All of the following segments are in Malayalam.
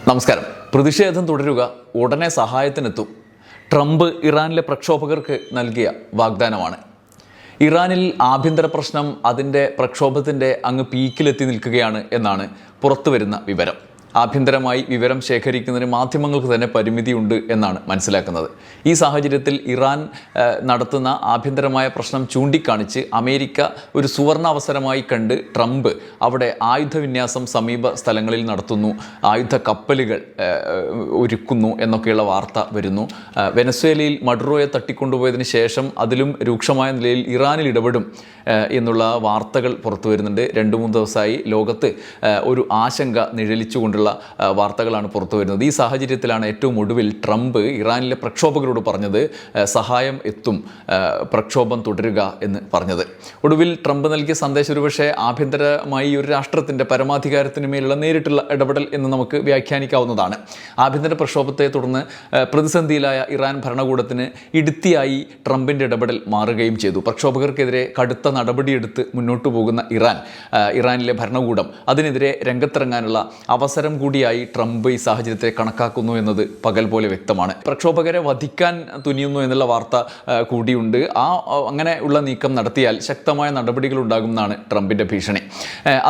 നമസ്കാരം. പ്രതിഷേധം തുടരുക, ഉടനെ സഹായത്തിനെത്തും. ട്രംപ് ഇറാനിലെ പ്രക്ഷോഭകർക്ക് നൽകിയ വാഗ്ദാനമാണ്. ഇറാനിൽ ആഭ്യന്തര പ്രശ്നം അതിൻ്റെ പ്രക്ഷോഭത്തിൻ്റെ അങ്ങ് പീക്കിലെത്തി നിൽക്കുകയാണ് എന്നാണ് പുറത്തുവരുന്ന വിവരം. ആഭ്യന്തരമായി വിവരം ശേഖരിക്കുന്നതിന് മാധ്യമങ്ങൾക്ക് തന്നെ പരിമിതിയുണ്ട് എന്നാണ് മനസ്സിലാക്കുന്നത്. ഈ സാഹചര്യത്തിൽ ഇറാൻ നടത്തുന്ന ആഭ്യന്തരമായ പ്രശ്നം ചൂണ്ടിക്കാണിച്ച് അമേരിക്ക ഒരു സുവർണ അവസരമായി കണ്ട് ട്രംപ് അവിടെ ആയുധവിന്യാസം സമീപ സ്ഥലങ്ങളിൽ നടത്തുന്നു, ആയുധ കപ്പലുകൾ ഒരുക്കുന്നു എന്നൊക്കെയുള്ള വാർത്ത വരുന്നു. വെനസ്വേലയിൽ മഡുറോയെ തട്ടിക്കൊണ്ടുപോയതിന് ശേഷം അതിലും രൂക്ഷമായ നിലയിൽ ഇറാനിൽ ഇടപെടും എന്നുള്ള വാർത്തകൾ പുറത്തു വരുന്നുണ്ട്. 2-3 ദിവസമായി ലോകത്ത് ഒരു ആശങ്ക നിഴലിച്ചുകൊണ്ടുള്ള വാർത്തകളാണ് പുറത്തു വരുന്നത്. ഈ സാഹചര്യത്തിലാണ് ഏറ്റവും ഒടുവിൽ ട്രംപ് ഇറാനിലെ പ്രക്ഷോഭകരോട് പറഞ്ഞത് സഹായം എത്തും, പ്രക്ഷോഭം തുടരുക എന്ന് പറഞ്ഞത്. ഒടുവിൽ ട്രംപ് നൽകിയ സന്ദേശം ഒരുപക്ഷെ ആഭ്യന്തരമായി ഒരു രാഷ്ട്രത്തിൻ്റെ പരമാധികാരത്തിന് മേലുള്ള നേരിട്ടുള്ള ഇടപെടൽ എന്ന് നമുക്ക് വ്യാഖ്യാനിക്കാവുന്നതാണ്. ആഭ്യന്തര പ്രക്ഷോഭത്തെ തുടർന്ന് പ്രതിസന്ധിയിലായ ഇറാൻ ഭരണകൂടത്തിന് ഇടുത്തിയായി ട്രംപിൻ്റെ ഇടപെടൽ മാറുകയും ചെയ്തു. പ്രക്ഷോഭകർക്കെതിരെ കടുത്ത നടപടിയെടുത്ത് മുന്നോട്ട് പോകുന്ന ഇറാനിലെ ഭരണകൂടം അതിനെതിരെ രംഗത്തിറങ്ങാനുള്ള അവസരം കൂടിയായി ട്രംപ് ഈ സാഹചര്യത്തെ കണക്കാക്കുന്നു എന്നത് പകൽ പോലെ വ്യക്തമാണ്. പ്രക്ഷോഭകരെ വധിക്കാൻ തുനിയുന്നു എന്നുള്ള വാർത്ത കൂടിയുണ്ട്. അങ്ങനെ ഉള്ള നീക്കം നടത്തിയാൽ ശക്തമായ നടപടികൾ ഉണ്ടാകുമെന്നാണ് ട്രംപിൻ്റെ ഭീഷണി.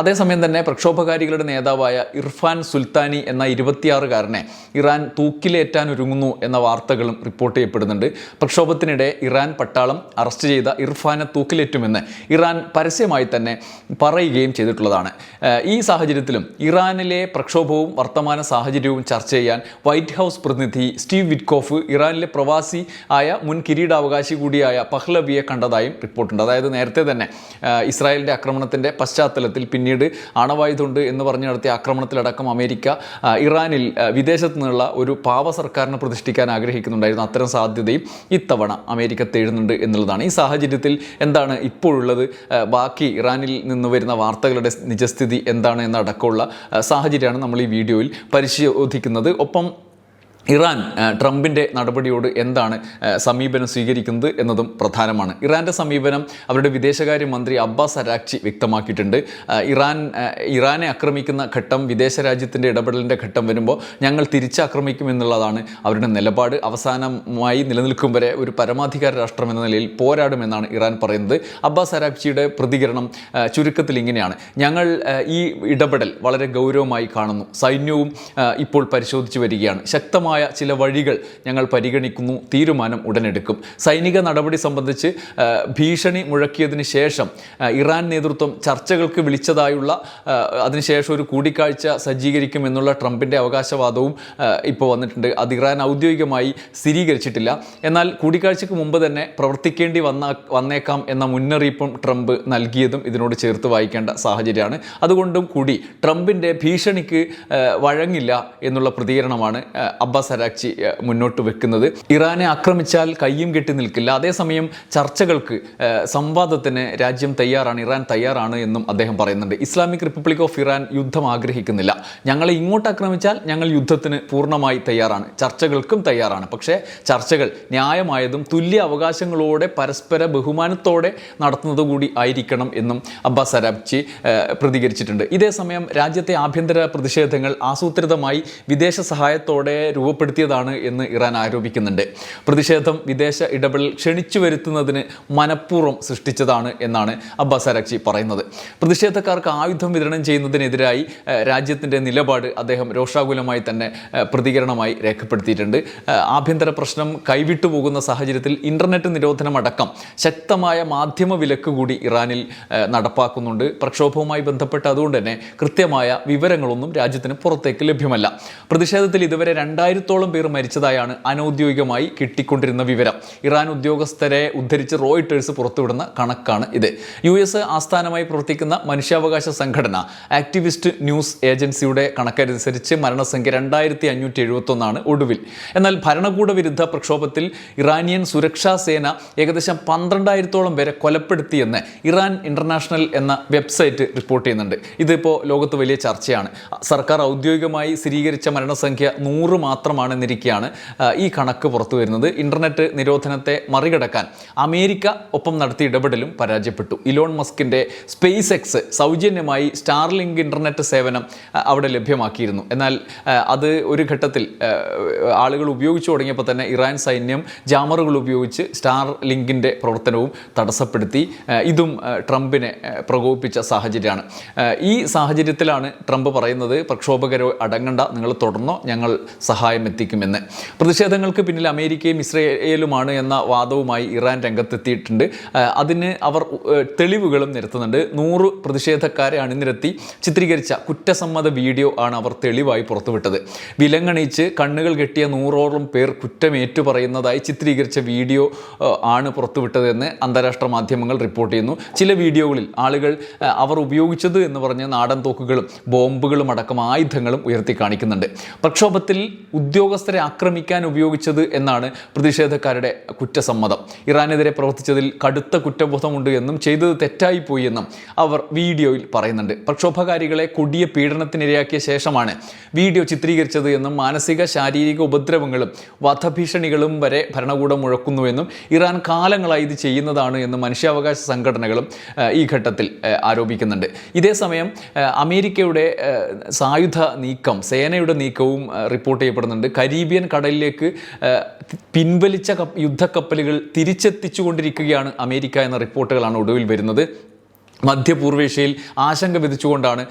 അതേസമയം തന്നെ പ്രക്ഷോഭകാരികളുടെ നേതാവായ ഇർഫാൻ സുൽത്താനി എന്ന 26-കാരനെ ഇറാൻ തൂക്കിലേറ്റാൻ ഒരുങ്ങുന്നു എന്ന വാർത്തകളും റിപ്പോർട്ട് ചെയ്യപ്പെടുന്നുണ്ട്. പ്രക്ഷോഭത്തിനിടെ ഇറാൻ പട്ടാളം അറസ്റ്റ് ചെയ്ത ഇർഫാനെ തൂക്കിലേറ്റുമെന്ന് ഇറാൻ പരസ്യമായി തന്നെ പറയുകയും ചെയ്തിട്ടുള്ളതാണ്. ഈ സാഹചര്യത്തിലും ഇറാനിലെ പ്രക്ഷോഭവും വർത്തമാന സാഹചര്യവും ചർച്ച ചെയ്യാൻ വൈറ്റ് ഹൗസ് പ്രതിനിധി സ്റ്റീവ് വിറ്റ്കോഫ് ഇറാനിലെ പ്രവാസി ആയ മുൻ കിരീടാവകാശി കൂടിയായ പഹ്ലവിയെ കണ്ടതായും റിപ്പോർട്ടുണ്ട്. അതായത് നേരത്തെ തന്നെ ഇസ്രായേലിൻ്റെ ആക്രമണത്തിൻ്റെ പശ്ചാത്തലത്തിൽ പിന്നീട് ആണവായുധമുണ്ട് എന്ന് പറഞ്ഞ് നടത്തിയ ആക്രമണത്തിലടക്കം അമേരിക്ക ഇറാനിൽ വിദേശത്തു നിന്നുള്ള ഒരു പാവ സർക്കാരിനെ പ്രതിഷ്ഠിക്കാൻ ആഗ്രഹിക്കുന്നുണ്ടായിരുന്നു. അത്തരം സാധ്യതയും ഇത്തവണ അമേരിക്ക തേടുന്നുണ്ട് എന്നുള്ളതാണ്. ഈ സാഹചര്യത്തിൽ എന്താണ് ഇപ്പോഴുള്ളത്, ബാക്കി ഇറാനിൽ നിന്ന് വരുന്ന വാർത്തകളുടെ നിജസ്ഥിതി എന്താണ് എന്നടക്കമുള്ള സാഹചര്യമാണ് നമ്മൾ ഈ വീഡിയോയിൽ പരിശോധിക്കുന്നത്. ഒപ്പം ഇറാൻ ട്രംപിൻ്റെ നടപടിയോട് എന്താണ് സമീപനം സ്വീകരിക്കുന്നത് എന്നതും പ്രധാനമാണ്. ഇറാൻ്റെ സമീപനം അവരുടെ വിദേശകാര്യമന്ത്രി അബ്ബാസ് അരാക്ചി വ്യക്തമാക്കിയിട്ടുണ്ട്. ഇറാനെ ആക്രമിക്കുന്ന ഘട്ടം, വിദേശ രാജ്യത്തിൻ്റെ ഇടപെടലിൻ്റെ ഘട്ടം വരുമ്പോൾ ഞങ്ങൾ തിരിച്ചാക്രമിക്കും എന്നുള്ളതാണ് അവരുടെ നിലപാട്. അവസാനമായി നിലനിൽക്കും വരെ ഒരു പരമാധികാര രാഷ്ട്രം എന്ന നിലയിൽ പോരാടുമെന്നാണ് ഇറാൻ പറയുന്നത്. അബ്ബാസ് അരാക്ചിയുടെ പ്രതികരണം ചുരുക്കത്തിൽ ഇങ്ങനെയാണ്: ഞങ്ങൾ ഈ ഇടപെടൽ വളരെ ഗൗരവമായി കാണുന്നു. സൈന്യവും ഇപ്പോൾ പരിശോധിച്ചു വരികയാണ്. ശക്തമായ ചില വഴികൾ ഞങ്ങൾ പരിഗണിക്കുന്നു. തീരുമാനം ഉടനെടുക്കും. സൈനിക നടപടി സംബന്ധിച്ച് ഭീഷണി മുഴക്കിയതിന് ശേഷം ഇറാൻ നേതൃത്വം ചർച്ചകൾക്ക് വിളിച്ചതായുള്ള അതിനുശേഷം ഒരു കൂടിക്കാഴ്ച സജ്ജീകരിക്കുമെന്നുള്ള ട്രംപിൻ്റെ അവകാശവാദവും ഇപ്പോൾ വന്നിട്ടുണ്ട്. അത് ഇറാൻ ഔദ്യോഗികമായി സ്ഥിരീകരിച്ചിട്ടില്ല. എന്നാൽ കൂടിക്കാഴ്ചയ്ക്ക് മുമ്പ് തന്നെ പ്രവർത്തിക്കേണ്ടി വന്നേക്കാം എന്ന മുന്നറിയിപ്പും ട്രംപ് നൽകിയതും ഇതിനോട് ചേർത്ത് വായിക്കേണ്ട സാഹചര്യമാണ്. അതുകൊണ്ടും കൂടി ട്രംപിൻ്റെ ഭീഷണിക്ക് വഴങ്ങില്ല എന്നുള്ള പ്രതികരണമാണ് അബ്ബാസ് അരാക്ചി മുന്നോട്ട് വെക്കുന്നത്. ഇറാനെ ആക്രമിച്ചാൽ കയ്യും കെട്ടി നിൽക്കില്ല. അതേസമയം ചർച്ചകൾക്ക്, സംവാദത്തിന് രാജ്യം തയ്യാറാണ്, ഇറാൻ തയ്യാറാണ് എന്നും അദ്ദേഹം പറയുന്നുണ്ട്. ഇസ്ലാമിക് റിപ്പബ്ലിക് ഓഫ് ഇറാൻ യുദ്ധം ആഗ്രഹിക്കുന്നില്ല. ഞങ്ങളെ ഇങ്ങോട്ട് ആക്രമിച്ചാൽ ഞങ്ങൾ യുദ്ധത്തിന് പൂർണ്ണമായി തയ്യാറാണ്, ചർച്ചകൾക്കും തയ്യാറാണ്. പക്ഷേ ചർച്ചകൾ ന്യായമായതും തുല്യ അവകാശങ്ങളോടെ പരസ്പര ബഹുമാനത്തോടെ നടത്തുന്നത് കൂടി ആയിരിക്കണം എന്നും അബ്ബാസ് അരാക്ചി പ്രതികരിച്ചിട്ടുണ്ട്. ഇതേസമയം രാജ്യത്തെ ആഭ്യന്തര പ്രതിഷേധങ്ങൾ ആസൂത്രിതമായി വിദേശ സഹായത്തോടെ രൂപപ്പെടുത്തിയതാണ് എന്ന് ഇറാൻ ആരോപിക്കുന്നുണ്ട്. പ്രതിഷേധം വിദേശ ഇടപെടൽ ക്ഷണിച്ചു വരുത്തുന്നതിന് മനഃപൂർവ്വം സൃഷ്ടിച്ചതാണ് എന്നാണ് അബ്ബാസ് അരാക്ചി പറയുന്നത്. പ്രതിഷേധക്കാർക്ക് ആയുധം വിതരണം ചെയ്യുന്നതിനെതിരായി രാജ്യത്തിൻ്റെ നിലപാട് അദ്ദേഹം രോഷാകുലമായി തന്നെ പ്രതികരണമായി രേഖപ്പെടുത്തിയിട്ടുണ്ട്. ആഭ്യന്തര പ്രശ്നം കൈവിട്ടു പോകുന്ന സാഹചര്യത്തിൽ ഇൻ്റർനെറ്റ് നിരോധനമടക്കം ശക്തമായ മാധ്യമ വിലക്ക് കൂടി ഇറാനിൽ നടപ്പാക്കുന്നുണ്ട്. പ്രക്ഷോഭവുമായി ബന്ധപ്പെട്ട് അതുകൊണ്ട് തന്നെ കൃത്യമായ വിവരങ്ങളൊന്നും രാജ്യത്തിന് പുറത്തേക്ക് ലഭ്യമല്ല. പ്രതിഷേധത്തിൽ ഇതുവരെ 2000-ഓളം പേർ മരിച്ചതായാണ് അനൗദ്യോഗികമായി കിട്ടിക്കൊണ്ടിരുന്ന വിവരം. ഇറാൻ ഉദ്യോഗസ്ഥരെ ഉദ്ധരിച്ച് റോയിട്ടേഴ്സ് പുറത്തുവിടുന്ന കണക്കാണ് ഇത്. US ആസ്ഥാനമായി പ്രവർത്തിക്കുന്ന മനുഷ്യാവകാശ സംഘടന ആക്ടിവിസ്റ്റ് ന്യൂസ് ഏജൻസിയുടെ കണക്കനുസരിച്ച് മരണസംഖ്യ 2571 ഒടുവിൽ. എന്നാൽ ഭരണകൂട വിരുദ്ധ പ്രക്ഷോഭത്തിൽ ഇറാനിയൻ സുരക്ഷാ സേന ഏകദേശം 12,000-ഓളം പേരെ കൊലപ്പെടുത്തിയെന്ന് ഇറാൻ ഇന്റർനാഷണൽ എന്ന വെബ്സൈറ്റ് റിപ്പോർട്ട് ചെയ്യുന്നുണ്ട്. ഇതിപ്പോൾ ലോകത്ത് വലിയ ചർച്ചയാണ്. സർക്കാർ ഔദ്യോഗികമായി സ്ഥിരീകരിച്ച മരണസംഖ്യ 100 മാത്രം മാത്രമാണെന്നിരിക്കെയാണ് ഈ കണക്ക് പുറത്തു വരുന്നത്. ഇൻ്റർനെറ്റ് നിരോധനത്തെ മറികടക്കാൻ അമേരിക്ക ഒപ്പം നടത്തിയ ഇടപെടലും പരാജയപ്പെട്ടു. ഇലോൺ മസ്കിൻ്റെ സ്പേസ് എക്സ് സൗജന്യമായി സ്റ്റാർലിങ്ക് ഇൻ്റർനെറ്റ് സേവനം അവിടെ ലഭ്യമാക്കിയിരുന്നു. എന്നാൽ അത് ഒരു ഘട്ടത്തിൽ ആളുകൾ ഉപയോഗിച്ചു തുടങ്ങിയപ്പോൾ തന്നെ ഇറാൻ സൈന്യം ജാമറുകൾ ഉപയോഗിച്ച് സ്റ്റാർ ലിങ്കിൻ്റെ പ്രവർത്തനവും തടസ്സപ്പെടുത്തി. ഇതും ട്രംപിനെ പ്രകോപിപ്പിച്ച സാഹചര്യമാണ്. ഈ സാഹചര്യത്തിലാണ് ട്രംപ് പറയുന്നത്, പ്രക്ഷോഭകരോ അടങ്ങണ്ട, നിങ്ങൾ തുടർന്നോ, ഞങ്ങൾ സഹായം എത്തിക്കുമെന്ന്. പ്രതിഷേധങ്ങൾക്ക് പിന്നിൽ അമേരിക്കയും ഇസ്രയേലുമാണ് എന്ന വാദവുമായി ഇറാൻ രംഗത്തെത്തിയിട്ടുണ്ട്. അതിന് അവർ തെളിവുകളും നിരത്തുന്നുണ്ട്. 100 പ്രതിഷേധക്കാരെ അണിനിരത്തി ചിത്രീകരിച്ച കുറ്റസമ്മത വീഡിയോ ആണ് അവർ തെളിവായി പുറത്തുവിട്ടത്. വിലങ്ങണിച്ച് കണ്ണുകൾ കെട്ടിയ 100ഓളം പേർ കുറ്റമേറ്റു പറയുന്നതായി ചിത്രീകരിച്ച വീഡിയോ ആണ് പുറത്തുവിട്ടതെന്ന് അന്താരാഷ്ട്ര മാധ്യമങ്ങൾ റിപ്പോർട്ട് ചെയ്യുന്നു. ചില വീഡിയോകളിൽ ആളുകൾ അവർ ഉപയോഗിച്ചത് എന്ന് പറഞ്ഞ് നാടൻ തോക്കുകളും ബോംബുകളും അടക്കം ആയുധങ്ങളും ഉയർത്തി കാണിക്കുന്നുണ്ട്. പ്രക്ഷോഭത്തിൽ ഉദ്യോഗസ്ഥരെ ആക്രമിക്കാൻ ഉപയോഗിച്ചത് എന്നാണ് പ്രതിഷേധക്കാരുടെ കുറ്റസമ്മതം. ഇറാനെതിരെ പ്രവർത്തിച്ചതിൽ കടുത്ത കുറ്റബോധമുണ്ട് എന്നും ചെയ്തത് തെറ്റായിപ്പോയി എന്നും അവർ വീഡിയോയിൽ പറയുന്നുണ്ട്. പ്രക്ഷോഭകാരികളെ കൊടിയ പീഡനത്തിനിരയാക്കിയ ശേഷമാണ് വീഡിയോ ചിത്രീകരിച്ചത് എന്നും മാനസിക ശാരീരിക ഉപദ്രവങ്ങളും വധഭീഷണികളും വരെ ഭരണകൂടം മുഴക്കുന്നുവെന്നും ഇറാൻ കാലങ്ങളായി ഇത് ചെയ്യുന്നതാണ് എന്നും മനുഷ്യാവകാശ സംഘടനകളും ഈ ഘട്ടത്തിൽ ആരോപിക്കുന്നുണ്ട്. ഇതേസമയം അമേരിക്കയുടെ സായുധ നീക്കം, സേനയുടെ നീക്കവും റിപ്പോർട്ട് ചെയ്യപ്പെടുന്നുണ്ട്. കരീബിയൻ കടലിലേക്ക് പിൻവലിച്ച യുദ്ധക്കപ്പലുകൾ തിരിച്ചെത്തിച്ചുകൊണ്ടിരിക്കുകയാണ് അമേരിക്ക എന്ന റിപ്പോർട്ടുകളാണ് ഒടുവിൽ വരുന്നത്. മധ്യപൂർവേഷ്യയിൽ ആശങ്ക വിധിച്ചുകൊണ്ടാണ്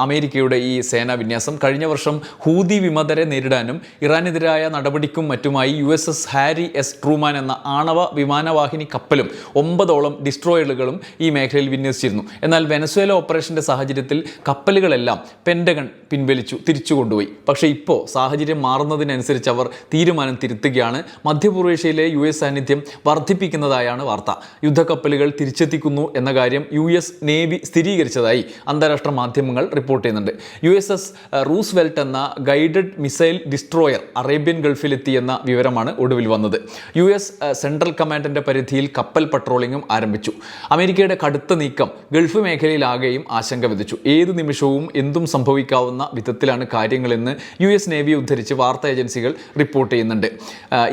അമേരിക്കയുടെ ഈ സേനാ വിന്യാസം. കഴിഞ്ഞ വർഷം ഹൂതി വിമതരെ നേരിടാനും ഇറാനെതിരായ നടപടിക്കും മറ്റുമായി USS ഹാരി എസ് ട്രൂമാൻ എന്ന ആണവ വിമാനവാഹിനി കപ്പലും 9ഓളം ഡിസ്ട്രോയറുകളും ഈ മേഖലയിൽ വിന്യസിച്ചിരുന്നു. എന്നാൽ വെനസ്വേല ഓപ്പറേഷൻ്റെ സാഹചര്യത്തിൽ കപ്പലുകളെല്ലാം പെൻറ്റഗൺ പിൻവലിച്ചു, തിരിച്ചു കൊണ്ടുപോയി. പക്ഷേ ഇപ്പോൾ സാഹചര്യം മാറുന്നതിനനുസരിച്ച് അവർ തീരുമാനം തിരുത്തുകയാണ്. മധ്യപൂർവേഷ്യയിലെ US സാന്നിധ്യം വർദ്ധിപ്പിക്കുന്നതായാണ് വാർത്ത. യുദ്ധക്കപ്പലുകൾ തിരിച്ചെത്തിക്കുന്നു എന്ന കാര്യം US നേവി സ്ഥിരീകരിച്ചതായി അന്താരാഷ്ട്ര മാധ്യമങ്ങൾ റിപ്പോർട്ട് ചെയ്യുന്നുണ്ട്. USS റൂസ്വെൽറ്റ് എന്ന ഗൈഡഡ് മിസൈൽ ഡിസ്ട്രോയർ അറേബ്യൻ ഗൾഫിലെത്തിയെന്ന വിവരമാണ് ഒടുവിൽ വന്നത്. US സെൻട്രൽ കമാൻഡിൻ്റെ പരിധിയിൽ കപ്പൽ പട്രോളിങ്ങും ആരംഭിച്ചു. അമേരിക്കയുടെ കടുത്ത നീക്കം ഗൾഫ് മേഖലയിലാകെയും ആശങ്ക വിധിച്ചു. ഏത് നിമിഷവും എന്തും സംഭവിക്കാവുന്ന വിധത്തിലാണ് കാര്യങ്ങളെന്ന് US നേവിയെ ഉദ്ധരിച്ച് വാർത്താ ഏജൻസികൾ റിപ്പോർട്ട് ചെയ്യുന്നുണ്ട്.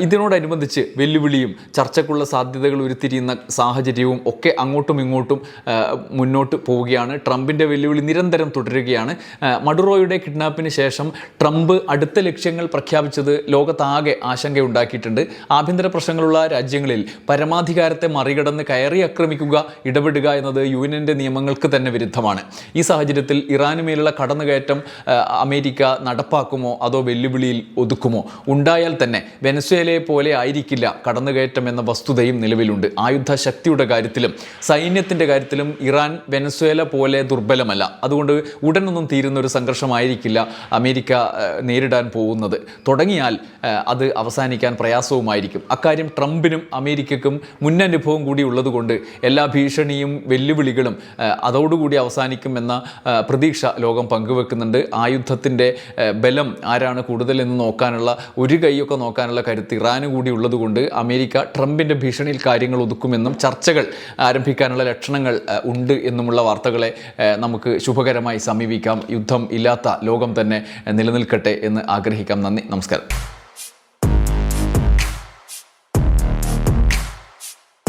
ഇതിനോടനുബന്ധിച്ച് വെല്ലുവിളിയും ചർച്ചയ്ക്കുള്ള സാധ്യതകൾ ഉരുത്തിരിയുന്ന സാഹചര്യവും ഒക്കെ അങ്ങോട്ടും ഇങ്ങോട്ടും മുന്നോട്ട് പോവുകയാണ്. ട്രംപിൻ്റെ വെല്ലുവിളി നിരന്തരം തുടരുകയാണ്. മഡുറോയുടെ കിഡ്നാപ്പിന് ശേഷം ട്രംപ് അടുത്ത ലക്ഷ്യങ്ങൾ പ്രഖ്യാപിച്ചത് ലോകത്താകെ ആശങ്കയുണ്ടാക്കിയിട്ടുണ്ട്. ആഭ്യന്തര പ്രശ്നങ്ങളുള്ള രാജ്യങ്ങളിൽ പരമാധികാരത്തെ മറികടന്ന് കയറി ആക്രമിക്കുക, ഇടപെടുക എന്നത് UN നിയമങ്ങൾക്ക് തന്നെ വിരുദ്ധമാണ്. ഈ സാഹചര്യത്തിൽ ഇറാനുമേലുള്ള കടന്നുകയറ്റം അമേരിക്ക നടപ്പാക്കുമോ അതോ വെല്ലുവിളിയിൽ ഒതുക്കുമോ? ഉണ്ടായാൽ തന്നെ വെനസ്വേലയെ പോലെ ആയിരിക്കില്ല കടന്നുകയറ്റം എന്ന വസ്തുതയും നിലവിലുണ്ട്. ആയുധ ശക്തിയുടെ കാര്യത്തിലും സൈന്യത്തിൻ്റെ കാര്യത്തിലും ഇറാൻ വെനസ്വേല പോലെ ദുർബലമല്ല. അതുകൊണ്ട് ഉടനൊന്നും തീരുന്ന ഒരു സംഘർഷമായിരിക്കില്ല അമേരിക്ക നേരിടാൻ പോകുന്നത്. തുടങ്ങിയാൽ അത് അവസാനിക്കാൻ പ്രയാസവുമായിരിക്കും. അക്കാര്യം ട്രംപിനും അമേരിക്കയ്ക്കും മുന്നനുഭവം കൂടി ഉള്ളതുകൊണ്ട് എല്ലാ ഭീഷണിയും വെല്ലുവിളികളും അതോടുകൂടി അവസാനിക്കുമെന്ന പ്രതീക്ഷ ലോകം പങ്കുവെക്കുന്നുണ്ട്. ആയുധത്തിൻ്റെ ബലം ആരാണ് കൂടുതലെന്ന് നോക്കാനുള്ള, ഒരു കൈയൊക്കെ നോക്കാനുള്ള കരുത്ത് ഇറാന് കൂടി ഉള്ളതുകൊണ്ട് അമേരിക്ക ട്രംപിൻ്റെ ഭീഷണിയിൽ കാര്യങ്ങൾ ഒതുക്കുമെന്നും ചർച്ചകൾ ആരംഭിക്കാനുള്ള ലക്ഷണങ്ങൾ ഉണ്ട് എന്നുമുള്ള വാർത്തകളെ നമുക്ക് ശുഭകരമായി സമീപിക്കാം. യുദ്ധം ഇല്ലാത്ത ലോകം തന്നെ നിലനിൽക്കട്ടെ എന്ന് ആഗ്രഹിക്കാം. നന്ദി, നമസ്കാരം.